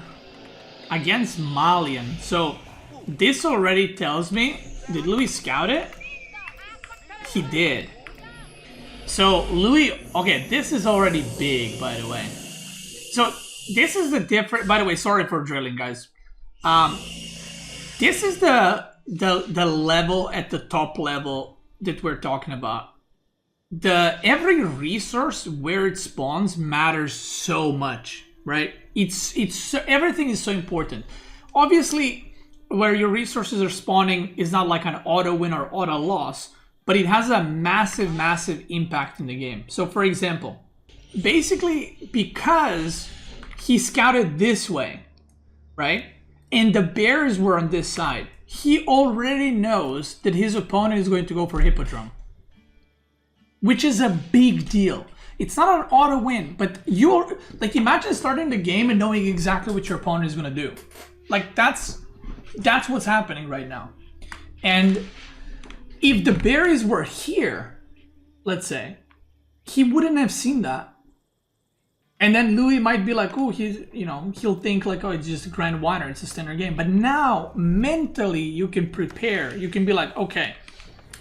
against Malian. So this already tells me, did Louis scout it? He did. So Louis, okay, this is already big, by the way. So this is the different, by the way, sorry for drilling, guys. This is the level at the top level that we're talking about. Every resource where it spawns matters so much, right? Everything is so important. Obviously, where your resources are spawning is not like an auto win or auto loss, but it has a massive, massive impact in the game. So for example, basically because he scouted this way, right? And the bears were on this side, he already knows that his opponent is going to go for Hippodrome, which is a big deal. It's not an auto win, but you're like, imagine starting the game and knowing exactly what your opponent is going to do. Like that's what's happening right now. And if the berries were here, let's say, he wouldn't have seen that. And then Louis might be like, oh, he'll think like, oh, it's just a Grand Winery, it's a standard game. But now, mentally, you can prepare. You can be like, okay,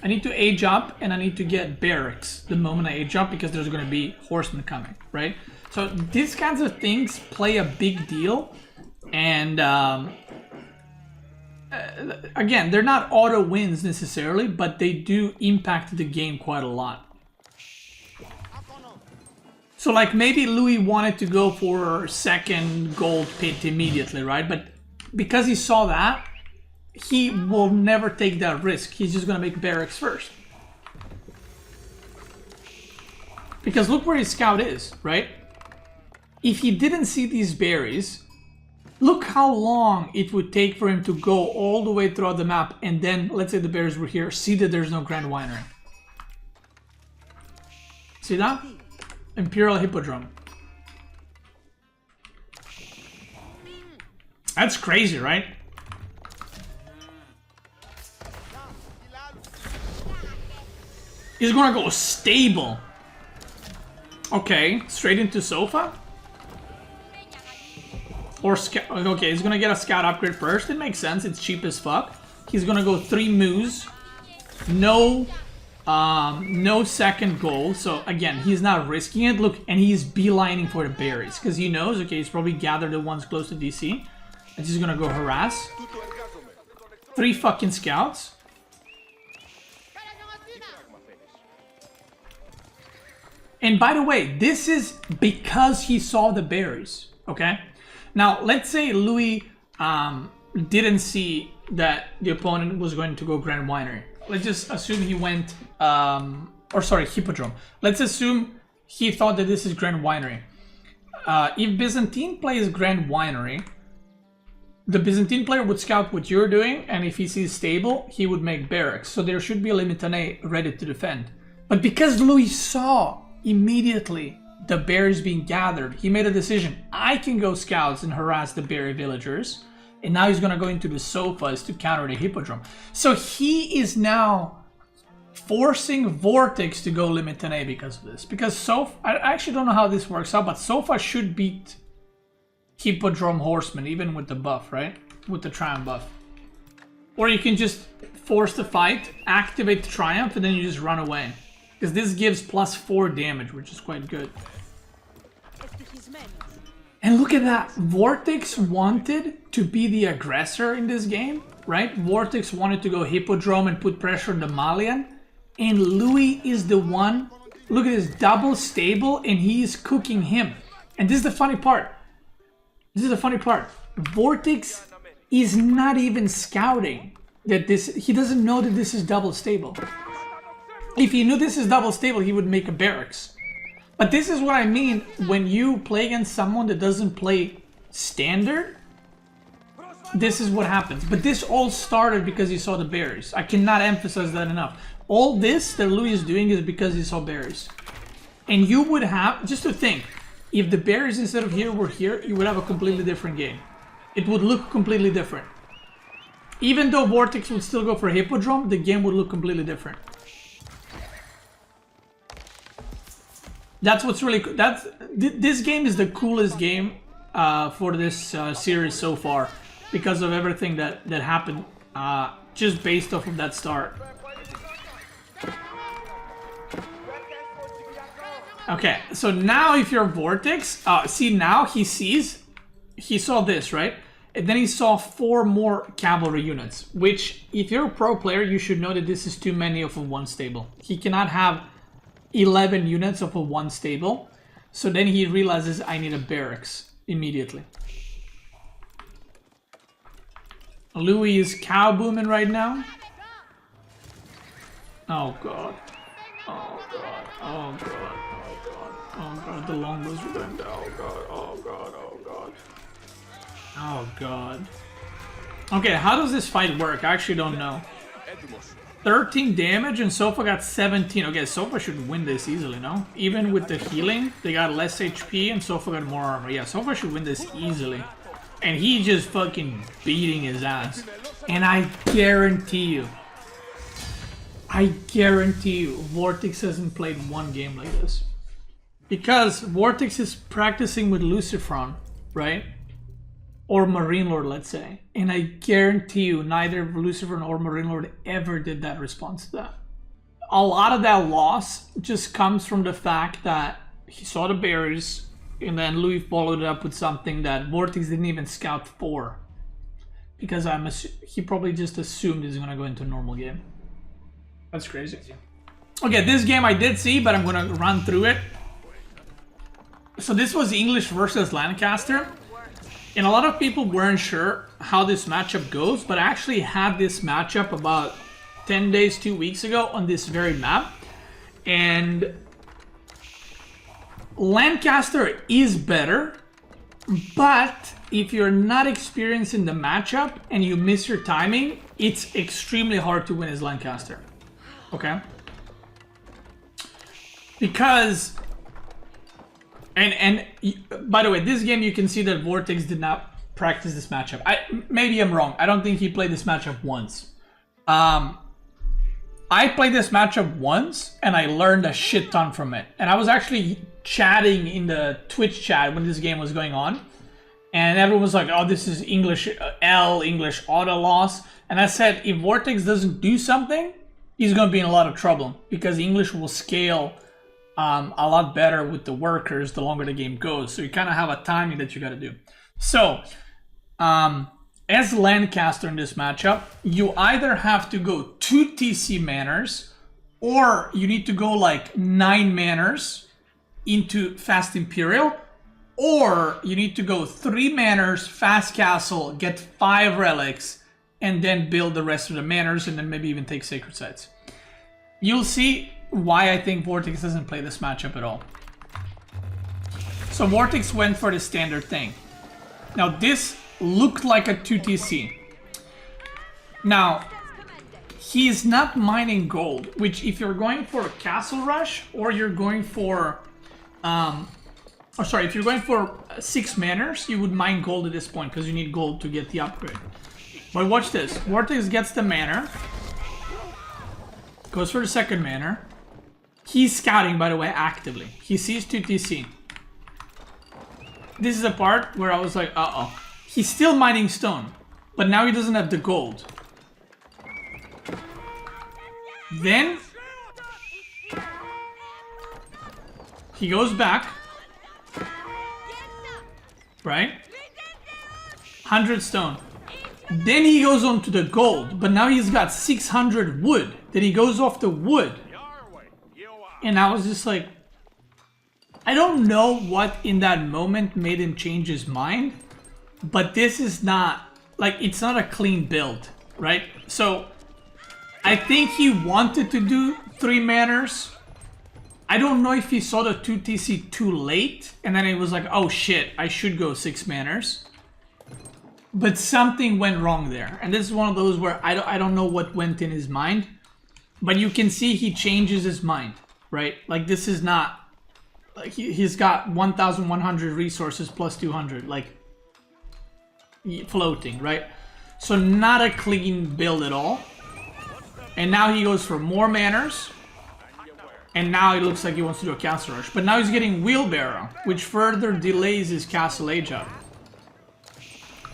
I need to age up and I need to get barracks the moment I age up because there's going to be horsemen coming, right? So these kinds of things play a big deal. And again, they're not auto wins necessarily, but they do impact the game quite a lot. So like maybe Louis wanted to go for second gold pit immediately, right? But because he saw that, he will never take that risk. He's just gonna make barracks first. Because look where his scout is, right? If he didn't see these berries, look how long it would take for him to go all the way throughout the map and then, let's say the berries were here, see that there's no Grand Winery. See that? Imperial Hippodrome. That's crazy, right? He's gonna go stable. Okay, straight into sofa? Or scout. Okay, he's gonna get a scout upgrade first. It makes sense, it's cheap as fuck. He's gonna go 3 moves. No second goal, so again, he's not risking it. Look, and he's beelining for the berries because he knows, okay, he's probably gathered the ones close to DC. And he's gonna go harass. 3 fucking scouts. And by the way, this is because he saw the berries, okay? Now, let's say Louis didn't see that the opponent was going to go Grand Winery. Let's just assume he went, Hippodrome. Let's assume he thought that this is Grand Winery. If Byzantine plays Grand Winery, the Byzantine player would scout what you're doing, and if he sees stable, he would make barracks. So there should be a Limitane ready to defend. But because Louis saw immediately the berries being gathered, he made a decision. I can go scouts and harass the berry villagers. And now he's gonna go into the sofas to counter the Hippodrome. So he is now forcing Vortex to go Limitane because of this. Because Sofa, I actually don't know how this works out, but Sofa should beat Hippodrome Horseman, even with the buff, right? With the Triumph buff. Or you can just force the fight, activate the Triumph, and then you just run away. Because this gives +4 damage, which is quite good. And look at that, Vortex wanted to be the aggressor in this game, right? Vortex wanted to go Hippodrome and put pressure on the Malian. And Louis is the one, look at this, double stable, and he is cooking him. And this is the funny part. Vortex is not even scouting that this, he doesn't know that this is double stable. If he knew this is double stable, he would make a barracks. But this is what I mean when you play against someone that doesn't play standard. This is what happens. But this all started because he saw the berries. I cannot emphasize that enough. All this that Louis is doing is because he saw berries. And you would have, just to think, if the berries instead of here were here, you would have a completely different game. It would look completely different. Even though Vortex would still go for Hippodrome, the game would look completely different. That's what's really cool. This game is the coolest game for this series so far because of everything that happened just based off of that start. Okay, so now if you're Vortex, see now he saw this, right? And then he saw 4 more cavalry units, which if you're a pro player, you should know that this is too many of a one stable. He cannot have 11 units of a one stable. So then he realizes I need a barracks immediately. Louis is cow booming right now. Oh god. Oh god. Oh god. Oh god. Oh god. The longbows are going down. Oh god. Oh god. Oh god. Oh god. Okay, how does this fight work? I actually don't know. 13 damage and Sofa got 17. Okay, Sofa should win this easily, no? Even with the healing, they got less HP and Sofa got more armor. Yeah, Sofa should win this easily. And he just fucking beating his ass. And I guarantee you, Vortex hasn't played one game like this. Because Vortex is practicing with Lucifron, right? Or Marine Lord, let's say. And I guarantee you, neither Lucifron or Marine Lord ever did that response to that. A lot of that loss just comes from the fact that he saw the berries, and then Louis followed it up with something that Vortex didn't even scout for. Because he probably just assumed he's gonna go into a normal game. That's crazy. Okay, this game I did see, but I'm gonna run through it. So this was English versus Lancaster. And a lot of people weren't sure how this matchup goes, but I actually had this matchup about 10 days, 2 weeks ago on this very map. And Lancaster is better, but if you're not experienced in the matchup and you miss your timing, it's extremely hard to win as Lancaster. Okay? Because... And by the way, this game you can see that Vortex did not practice this matchup. Maybe I'm wrong. I don't think he played this matchup once. I played this matchup once and I learned a shit ton from it. And I was actually chatting in the Twitch chat when this game was going on. And everyone was like, oh, this is English English auto loss. And I said, if Vortex doesn't do something, he's going to be in a lot of trouble. Because English will scale a lot better with the workers the longer the game goes. So you kind of have a timing that you got to do. So, as Lancaster in this matchup, you either have to go 2 TC manners, or you need to go like 9 manners into Fast Imperial, or you need to go 3 manners, Fast Castle, get 5 relics, and then build the rest of the manners, and then maybe even take Sacred Sites. You'll see why I think Vortex doesn't play this matchup at all. So Vortex went for the standard thing. Now this looked like a 2TC. Now, he is not mining gold, which if you're going for a Castle Rush, or you're going for... if you're going for 6 manners, you would mine gold at this point, because you need gold to get the upgrade. But watch this. Vortex gets the manor. Goes for the second manor. He's scouting, by the way, actively. He sees 2TC. This is the part where I was like, uh-oh. He's still mining stone, but now he doesn't have the gold. Then he goes back, right? 100 stone. Then he goes on to the gold, but now he's got 600 wood. Then he goes off the wood. And I was just like, I don't know what in that moment made him change his mind, but this is not, like, it's not a clean build, right? So, I think he wanted to do 3 manners. I don't know if he saw the 2TC too late, and then he was like, oh shit, I should go 6 manners. But something went wrong there. And this is one of those where I don't know what went in his mind, but you can see he changes his mind. Right? Like, this is not... Like, he's got 1,100 resources plus 200. Like, floating, right? So, not a clean build at all. And now he goes for more manners. And now it looks like he wants to do a Castle Rush. But now he's getting Wheelbarrow, which further delays his Castle Age up.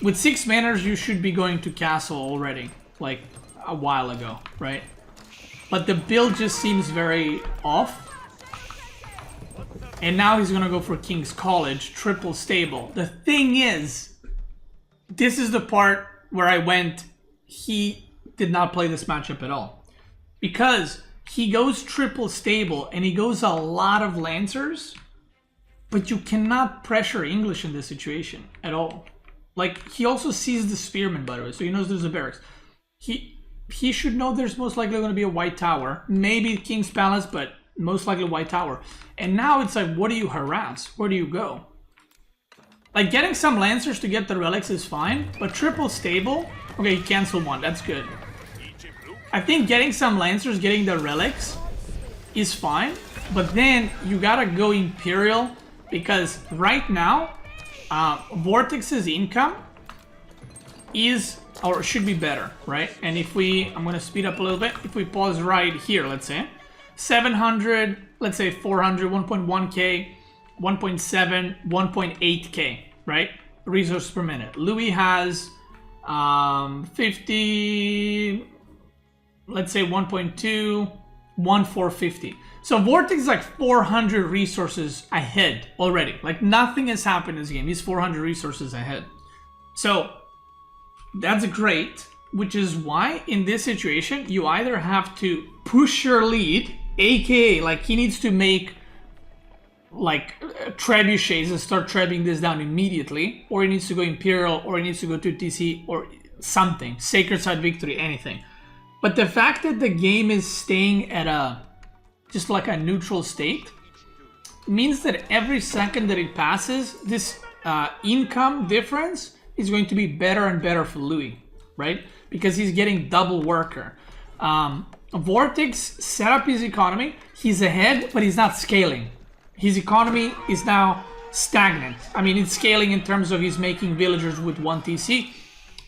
With 6 manners, you should be going to Castle already. Like, a while ago, right? But the build just seems very off. And now he's gonna go for King's College, triple stable. The thing is, this is the part where I went, he did not play this matchup at all. Because he goes triple stable and he goes a lot of Lancers, but you cannot pressure English in this situation at all. Like, he also sees the spearman, by the way, so he knows there's a barracks. He should know there's most likely going to be a white tower. Maybe King's Palace, but most likely white tower. And now it's like, what do you harass? Where do you go? Like, getting some Lancers to get the relics is fine, but triple stable? Okay, he canceled one, that's good. I think getting some Lancers, getting the relics is fine, but then you gotta go Imperial, because right now, Vortex's income is, or should be better, right? And if we, I'm gonna speed up a little bit, if we pause right here, let's say, 700, let's say 400, 1.1k, 1.7, 1.8k, right? Resources per minute. Louis has 50, let's say 1.2, 1,450. So Vortex is like 400 resources ahead already. Like, nothing has happened in this game. He's 400 resources ahead. So that's great, which is why in this situation you either have to push your lead, aka like he needs to make like trebuchets and start trebbing this down immediately, or he needs to go Imperial, or he needs to go to TC, or something, Sacred Side Victory, anything. But the fact that the game is staying at a just like a neutral state means that every second that it passes, this income difference is going to be better and better for Louis, right? Because he's getting double worker. Vortex set up his economy. He's ahead, but he's not scaling. His economy is now stagnant. I mean, it's scaling in terms of he's making villagers with 1 TC,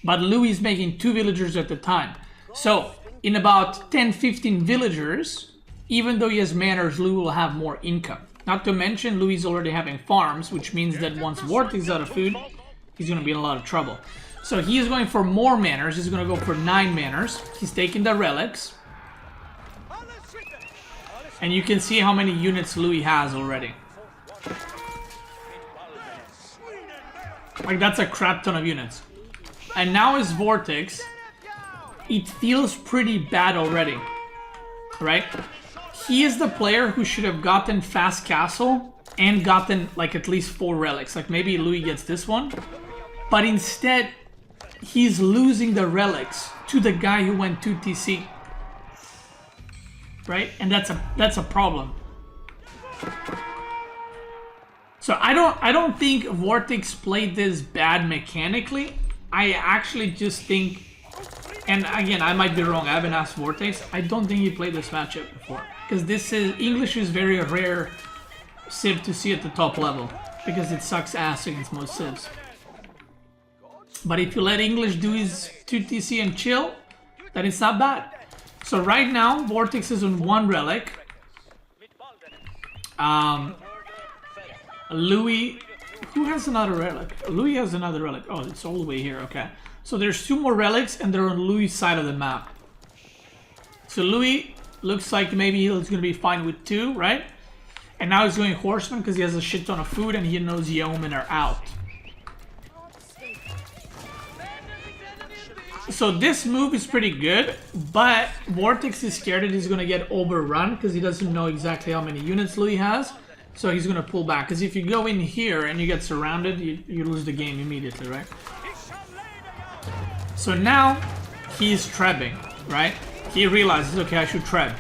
but Louis is making 2 villagers at the time. So in about 10-15 villagers, even though he has manors, Louis will have more income. Not to mention, Louis is already having farms, which means that once Vortex is out of food, he's going to be in a lot of trouble. So he is going for more manors. He's going to go for 9 manors. He's taking the relics. And you can see how many units Louis has already. Like, that's a crap ton of units. And now his Vortex, it feels pretty bad already, right? He is the player who should have gotten Fast Castle and gotten like at least 4 relics. Like, maybe Louis gets this one, but instead he's losing the relics to the guy who went 2 TC, right? And that's a problem. So I don't think Vortex played this bad mechanically. I actually just think, and again, I might be wrong, I haven't asked Vortex, I don't think he played this matchup before. Because this is, English is very rare civ to see at the top level, because it sucks ass against most civs. But if you let English do his 2 TC and chill, then it's not bad. So right now, Vortex is on 1 relic. Louis, who has another relic? Louis has another relic. Oh, it's all the way here, okay. So there's 2 more relics and they're on Louis' side of the map. So Louis looks like maybe he's gonna be fine with 2, right? And now he's going Horseman because he has a shit ton of food and he knows Yeomen are out. So this move is pretty good, but Vortex is scared that he's gonna get overrun because he doesn't know exactly how many units Louis has. So he's gonna pull back, because if you go in here and you get surrounded, you lose the game immediately, right? So now he's trebbing, right? He realizes, okay, I should treb.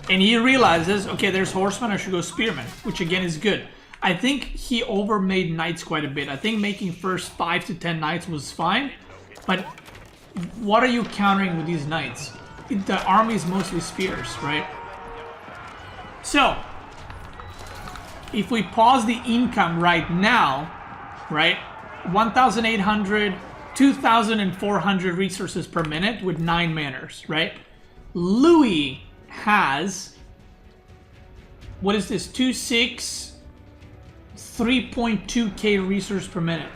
And he realizes, okay, there's Horseman, I should go Spearman, which again is good. I think he overmade Knights quite a bit. I think making first 5 to 10 Knights was fine, but what are you countering with these Knights? The army is mostly spears, right? So if we pause the income right now, right, 1,800, 2,400 resources per minute with 9 manors, right? Louis has, what is this, 2.6, 3.2k resources per minute.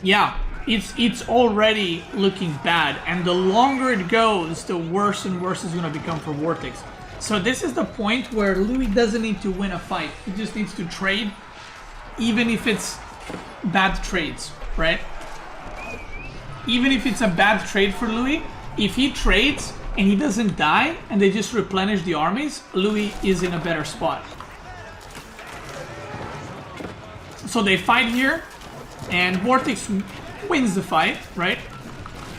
Yeah, it's already looking bad, and the longer it goes, the worse and worse it's going to become for Vortex. So this is the point where Louis doesn't need to win a fight. He just needs to trade, even if it's bad trades, right? Even if it's a bad trade for Louis, if he trades and he doesn't die and they just replenish the armies, Louis is in a better spot. So they fight here, and Vortex wins the fight, right?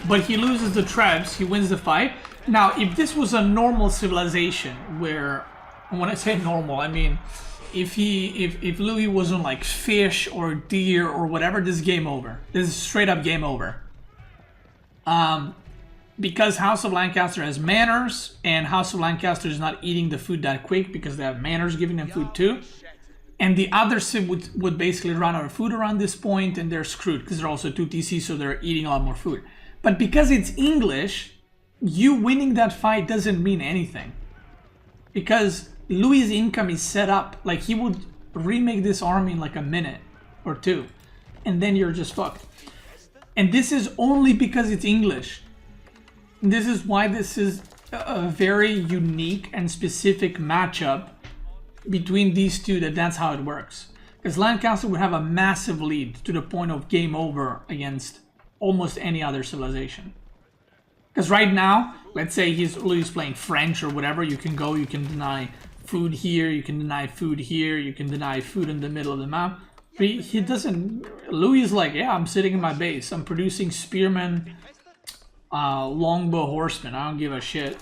But he loses the trebs, he wins the fight. Now, if this was a normal civilization where, when I say normal, I mean if Louis was on like fish or deer or whatever, this is game over. This is straight up game over. Because House of Lancaster has manners, and House of Lancaster is not eating the food that quick because they have manners giving them food too. And the other civ would basically run out of food around this point, and they're screwed because they're also 2TC, so they're eating a lot more food. But because it's English, you winning that fight doesn't mean anything. Because Louis' income is set up, like he would remake this army in like a minute or two, and then you're just fucked. And this is only because it's English. This is why this is a very unique and specific matchup between these two, that's how it works. Because Lancaster would have a massive lead to the point of game over against almost any other civilization. Because right now, let's say Louis playing French or whatever, you can go, you can deny food here, you can deny food here, you can deny food in the middle of the map. But he doesn't, Louis is like, yeah, I'm sitting in my base, I'm producing spearmen, longbow horsemen, I don't give a shit.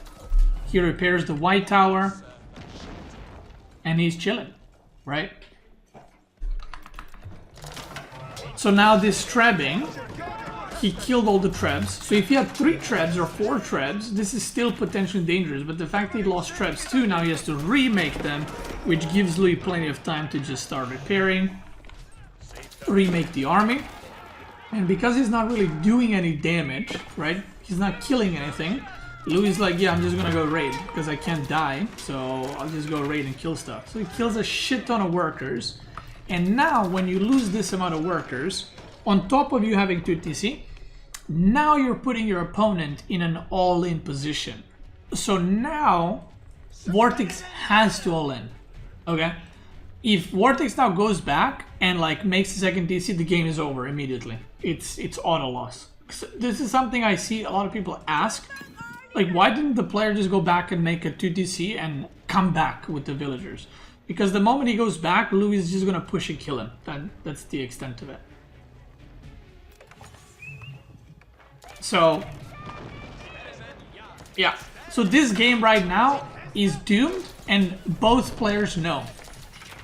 He repairs the White Tower, and he's chilling, right? So now this trebbing, he killed all the trebs. So if he had 3 trebs or 4 trebs, this is still potentially dangerous. But the fact that he lost trebs too, now he has to remake them, which gives Louis plenty of time to just start repairing, remake the army. And because he's not really doing any damage, right? He's not killing anything. Louis is like, yeah, I'm just gonna go raid because I can't die, so I'll just go raid and kill stuff. So he kills a shit ton of workers. And now when you lose this amount of workers, on top of you having 2TC, now you're putting your opponent in an all-in position. So now Vortex has to all-in, okay? If Vortex now goes back and like makes the second TC, the game is over immediately. It's auto loss. So this is something I see a lot of people ask. Like, why didn't the player just go back and make a 2TC and come back with the villagers? Because the moment he goes back, Louis is just gonna push and kill him. That's the extent of it. So, yeah. So this game right now is doomed, and both players know.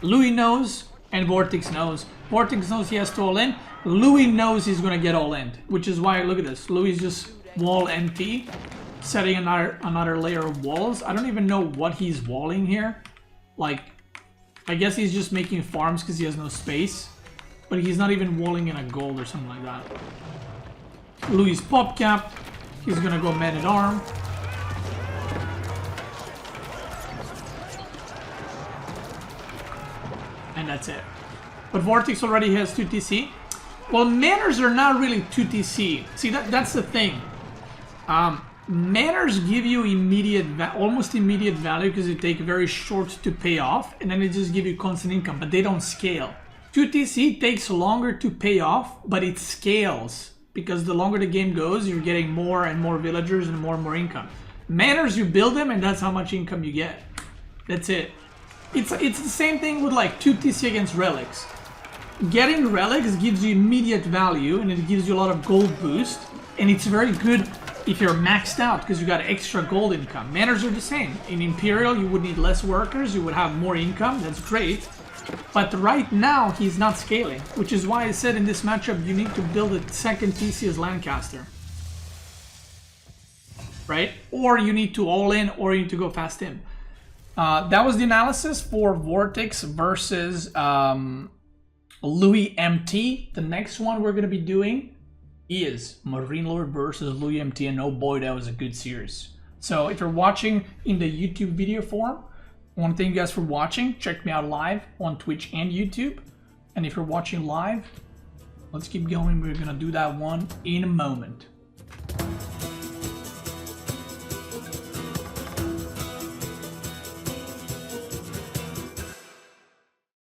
Louis knows, and Vortex knows. Vortex knows he has to all in. Louis knows he's gonna get all in, which is why, look at this. Louis is just wall empty, setting another layer of walls. I don't even know what he's walling here. Like, I guess he's just making farms because he has no space. But he's not even walling in a gold or something like that. Louis pop cap. He's gonna go man at arm. And that's it. But Vortex already has 2TC. Well, manners are not really 2TC. See, that's the thing. Manners give you almost immediate value because they take very short to pay off, and then they just give you constant income, but they don't scale. 2TC takes longer to pay off, but it scales because the longer the game goes, you're getting more and more villagers and more income. Manners, you build them, and that's how much income you get. That's it. It's the same thing with like 2TC against relics. Getting relics gives you immediate value, and it gives you a lot of gold boost, and it's very good if you're maxed out because you got extra gold income. Manners are the same. In Imperial, you would need less workers, you would have more income, that's great. But right now, he's not scaling, which is why I said in this matchup, you need to build a second TC as Lancaster. Right? Or you need to all in, or you need to go fast in. That was the analysis for Vortex versus Louis MT. The next one we're going to be doing is Marine Lord versus Louis MT, and oh boy, that was a good series. So if you're watching in the YouTube video form, I want to thank you guys for watching. Check me out live on Twitch and YouTube. And if you're watching live, let's keep going. We're going to do that one in a moment.